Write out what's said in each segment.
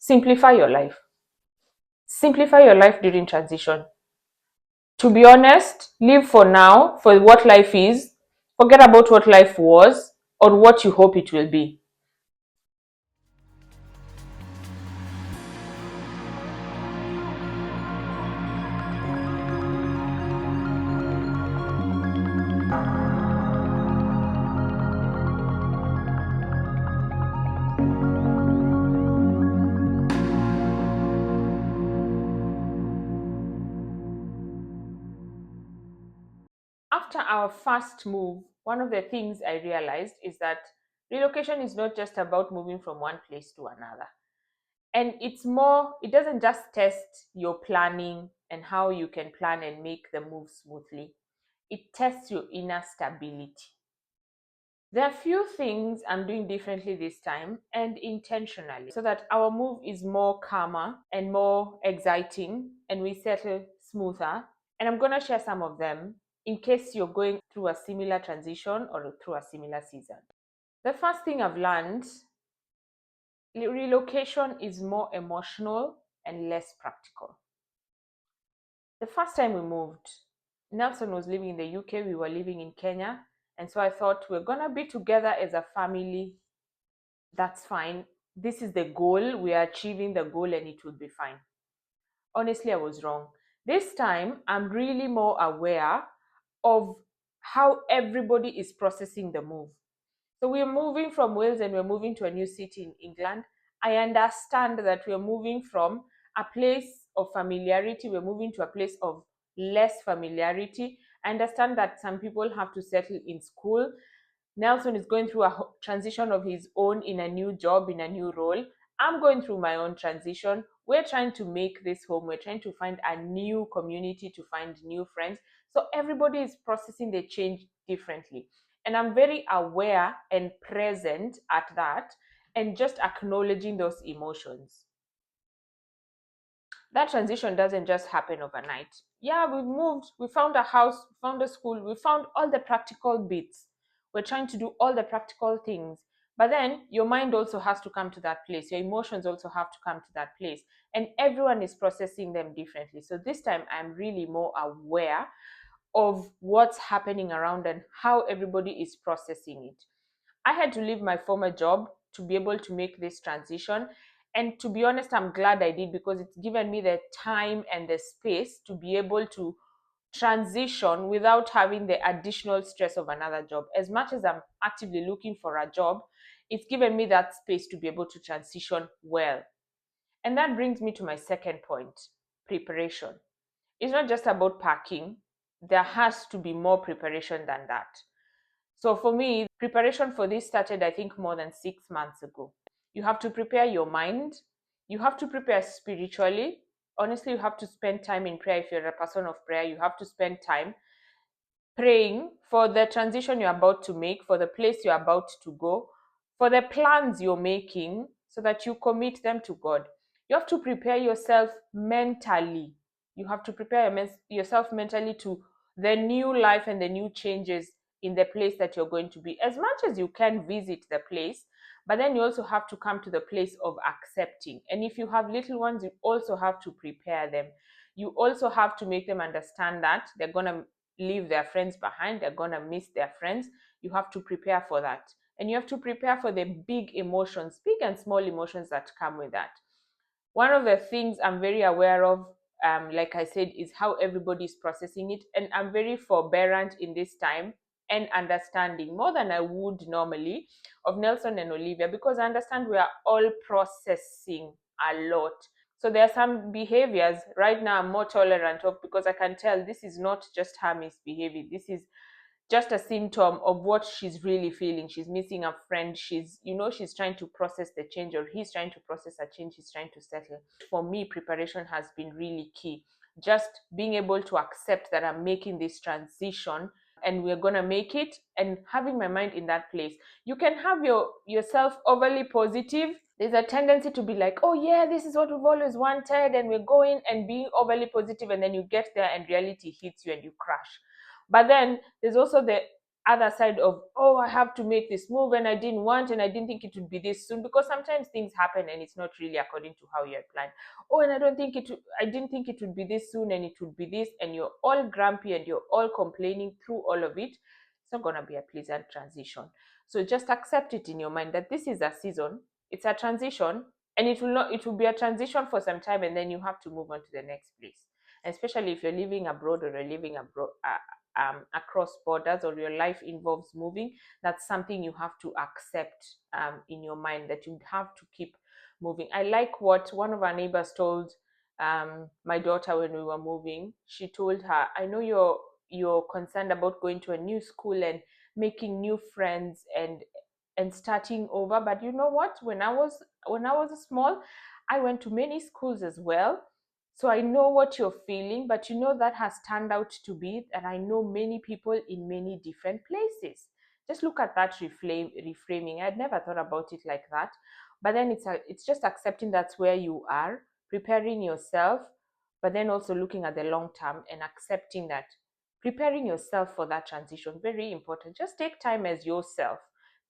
Simplify your life. Simplify your life during transition. To be honest, live for now, for what life is. Forget about what life was or what you hope it will be. After our first move, one of the things I realized is that relocation is not just about moving from one place to another. And it's more, it doesn't just test your planning and how you can plan and make the move smoothly, it tests your inner stability. There are few things I'm doing differently this time and intentionally so that our move is more calmer and more exciting and we settle smoother. And I'm going to share some of them in case you're going through a similar transition or through a similar season. The first thing I've learned, relocation is more emotional and less practical. The first time we moved, Nelson was living in the UK, we were living in Kenya. And so I thought we're going to be together as a family. That's fine. This is the goal. We are achieving the goal and it will be fine. Honestly, I was wrong. This time, I'm really more aware of how everybody is processing the move. So we're moving from Wales and we're moving to a new city in England. I understand that we're moving from a place of familiarity, we're moving to a place of less familiarity. I understand that some people have to settle in school. Nelson is going through a transition of his own in a new job, in a new role. I'm going through my own transition. We're trying to make this home. We're trying to find a new community, to find new friends. So everybody is processing the change differently. And I'm very aware and present at that and just acknowledging those emotions. That transition doesn't just happen overnight. Yeah, we've moved, we found a house, we found a school, we found all the practical bits. We're trying to do all the practical things. But then your mind also has to come to that place. Your emotions also have to come to that place. And everyone is processing them differently. So this time I'm really more aware of what's happening around and how everybody is processing it. I had to leave my former job to be able to make this transition. And to be honest, I'm glad I did because it's given me the time and the space to be able to transition without having the additional stress of another job. As much as I'm actively looking for a job, it's given me that space to be able to transition well. And that brings me to my second point, preparation. It's not just about packing, there has to be more preparation than that. So for me, preparation for this started, I think, more than 6 months ago. You have to prepare your mind. You have to prepare spiritually. Honestly, you have to spend time in prayer. If you're a person of prayer, you have to spend time praying for the transition you're about to make, for the place you're about to go, for the plans you're making, so that you commit them to God. You have to prepare yourself mentally. You have to prepare yourself mentally to the new life and the new changes in the place that you're going to be. As much as you can visit the place, but then you also have to come to the place of accepting. And if you have little ones, you also have to prepare them. You also have to make them understand that they're going to leave their friends behind, they're going to miss their friends. You have to prepare for that. And you have to prepare for the big emotions, big and small emotions that come with that. One of the things I'm very aware of, like I said, is how everybody is processing it. And I'm very forbearant in this time and understanding more than I would normally of Nelson and Olivia, because I understand we are all processing a lot. So there are some behaviors right now I'm more tolerant of because I can tell this is not just her misbehaving. This is just a symptom of what she's really feeling. She's missing a friend. She's trying to process the change, or he's trying to process a change. He's trying to settle. For me, preparation has been really key. Just being able to accept that I'm making this transition and we're gonna make it, and having my mind in that place. You can have yourself overly positive. There's a tendency to be like, oh yeah, this is what we've always wanted, and we're going and being overly positive, and then you get there and reality hits you and you crash. But then there's also the other side of, oh, I have to make this move and I didn't want and I didn't think it would be this soon, because sometimes things happen and it's not really according to how you had planned. Oh, and I didn't think it would be this soon and it would be this, and you're all grumpy and you're all complaining through all of it. It's not going to be a pleasant transition. So just accept it in your mind that this is a season, it's a transition, and it will be a transition for some time, and then you have to move on to the next place. Especially if you're living abroad or you're living abroad, across borders, or your life involves moving, that's something you have to accept, in your mind, that you have to keep moving. I like what one of our neighbors told, my daughter when we were moving. She told her, I know you're concerned about going to a new school and making new friends and starting over, but you know what, when I was small, I went to many schools as well. So I know what you're feeling, but that has turned out to be that I know many people in many different places. Just look at that reframing. I'd never thought about it like that. But then it's just accepting that's where you are, preparing yourself, but then also looking at the long term and accepting that preparing yourself for that transition, very important. Just take time as yourself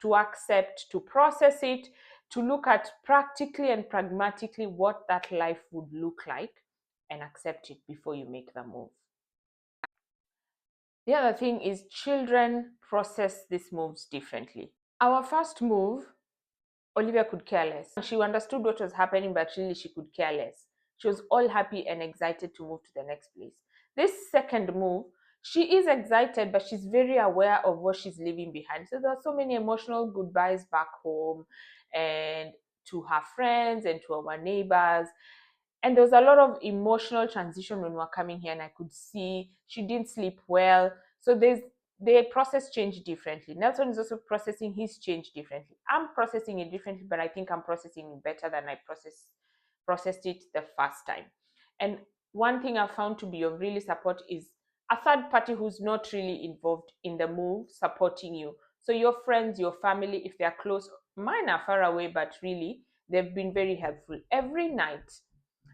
to accept, to process it, to look at practically and pragmatically what that life would look like, and accept it before you make the move. The other thing is children process these moves differently. Our first move, Olivia could care less. She understood what was happening, but really she could care less. She was all happy and excited to move to the next place. This second move, she is excited, but she's very aware of what she's leaving behind. So there are so many emotional goodbyes back home and to her friends and to our neighbors. And there was a lot of emotional transition when we were coming here, and I could see she didn't sleep well. So the process changed differently. Nelson is also processing his change differently. I'm processing it differently, but I think I'm processing it better than I processed it the first time. And one thing I found to be of really support is a third party who's not really involved in the move supporting you. So your friends, your family, if they're close, mine are far away, but really they've been very helpful. Every night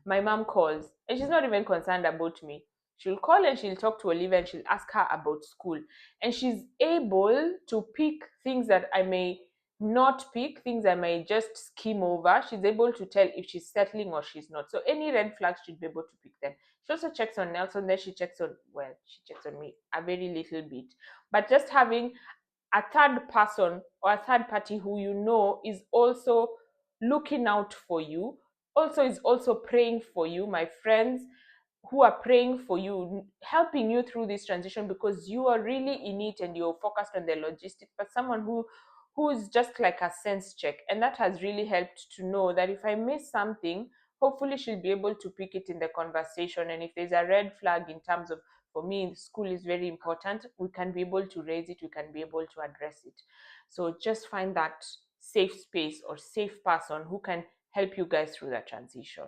my mom calls and she's not even concerned about me. She'll call and she'll talk to Olivia and she'll ask her about school. And she's able to pick things that I may not pick, things I may just skim over. She's able to tell if she's settling or she's not. So any red flags, she'd be able to pick them. She also checks on Nelson, then she checks on me a very little bit. But just having a third person or a third party who is also looking out for you, also is also praying for you, my friends who are praying for you, helping you through this transition, because you are really in it and you're focused on the logistics, but someone who is just like a sense check. And that has really helped to know that if I miss something, hopefully she'll be able to pick it in the conversation. And if there's a red flag in terms of, for me, school is very important, we can be able to raise it, we can be able to address it. So just find that safe space or safe person who can help you guys through that transition.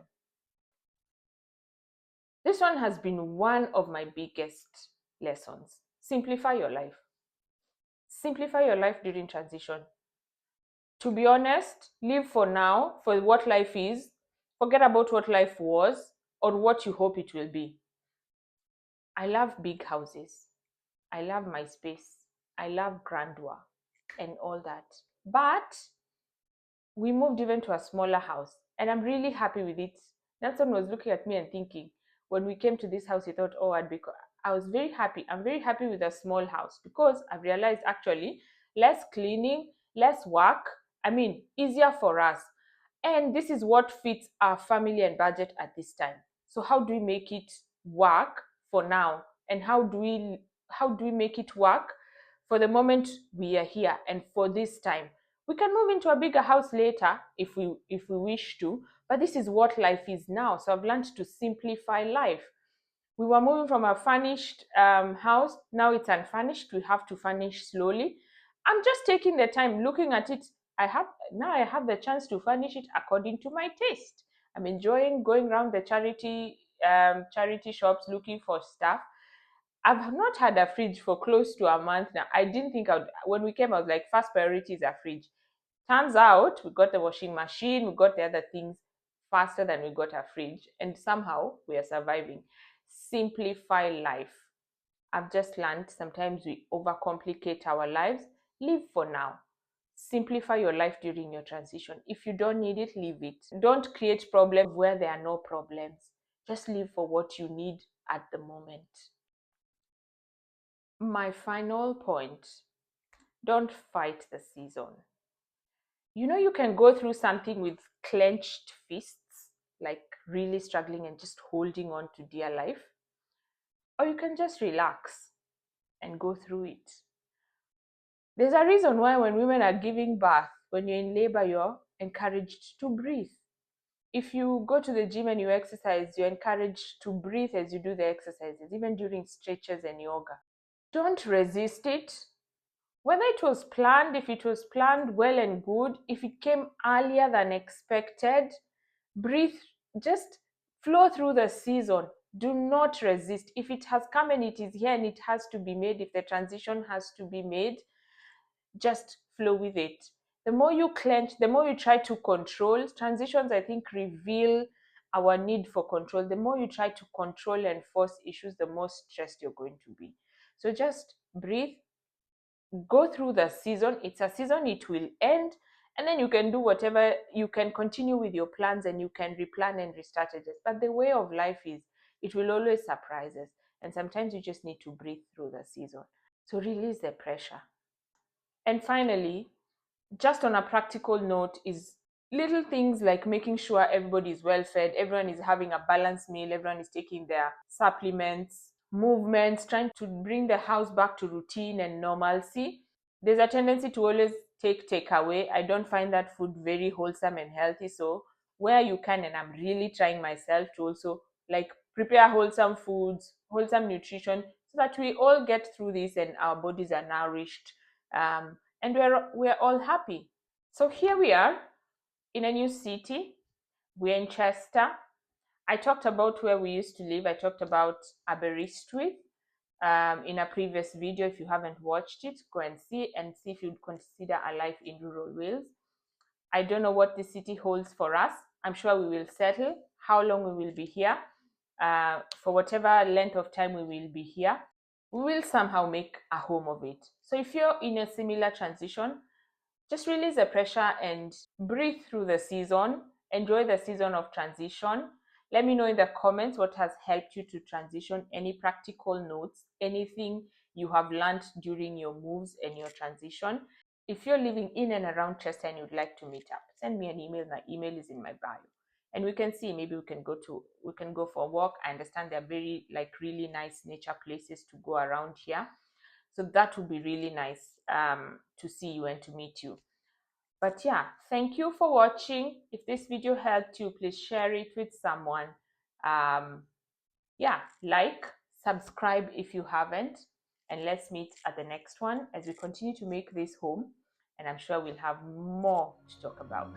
This one has been one of my biggest lessons. Simplify your life. Simplify your life during transition. To be honest, live for now, for what life is. Forget about what life was or what you hope it will be. I love big houses. I love my space. I love grandeur and all that. But we moved even to a smaller house, and I'm really happy with it. Nelson was looking at me and thinking, when we came to this house, he thought, oh, I was very happy. I'm very happy with a small house because I've realized actually less cleaning, less work. I mean, easier for us. And this is what fits our family and budget at this time. So how do we make it work for now? And how do we make it work for the moment we are here and for this time? We can move into a bigger house later if we wish to, but this is what life is now. So I've learned to simplify life. We were moving from a furnished house, now it's unfurnished. We have to furnish slowly. I'm just taking the time looking at it. I have the chance to furnish it according to my taste. I'm enjoying going around the charity shops looking for stuff. I've not had a fridge for close to a month now. I didn't think I would. When we came, I was like, first priority is a fridge. Turns out we got the washing machine, we got the other things faster than we got a fridge, and somehow we are surviving. Simplify life. I've just learned sometimes we overcomplicate our lives. Live for now. Simplify your life during your transition. If you don't need it, leave it. Don't create problems where there are no problems. Just live for what you need at the moment. My final point, don't fight the season. You can go through something with clenched fists, like really struggling and just holding on to dear life, or you can just relax and go through it. There's a reason why when women are giving birth, when you're in labor, you're encouraged to breathe. If you go to the gym and you exercise, you're encouraged to breathe as you do the exercises, even during stretches and yoga. Don't resist it. Whether it was planned, if it was planned well and good, if it came earlier than expected, breathe, just flow through the season. Do not resist. If it has come and it is here and it has to be made, if the transition has to be made, just flow with it. The more you clench, the more you try to control. Transitions, I think, reveal our need for control. The more you try to control and force issues, the more stressed you're going to be. So just breathe, go through the season. It's a season, it will end, and then you can do whatever, you can continue with your plans and you can replan and restart it. But the way of life is, it will always surprise us, and sometimes you just need to breathe through the season. So release the pressure. And finally, just on a practical note, is little things like making sure everybody is well fed, everyone is having a balanced meal, everyone is taking their supplements, movements, trying to bring the house back to routine and normalcy. There's a tendency to always take takeaway. I don't find that food very wholesome and healthy. So where you can, and I'm really trying myself to also like prepare wholesome foods, wholesome nutrition, so that we all get through this and our bodies are nourished, and we're all happy. So here we are in a new city. We're in Chester. I talked about where we used to live. I talked about Aberystwyth in a previous video. If you haven't watched it, go and see if you'd consider a life in rural Wales. I don't know what the city holds for us. I'm sure we will settle how long we will be here. For whatever length of time we will be here, we will somehow make a home of it. So if you're in a similar transition, just release the pressure and breathe through the season. Enjoy the season of transition. Let me know in the comments what has helped you to transition, any practical notes, anything you have learned during your moves and your transition. If you're living in and around Chester and you'd like to meet up, send me an email. My email is in my bio. And we can see, maybe we can go for a walk. I understand they're very really nice nature places to go around here. So that would be really nice to see you and to meet you. But yeah, thank you for watching. If this video helped you, please share it with someone. Yeah, like, subscribe if you haven't, and let's meet at the next one as we continue to make this home, and I'm sure we'll have more to talk about.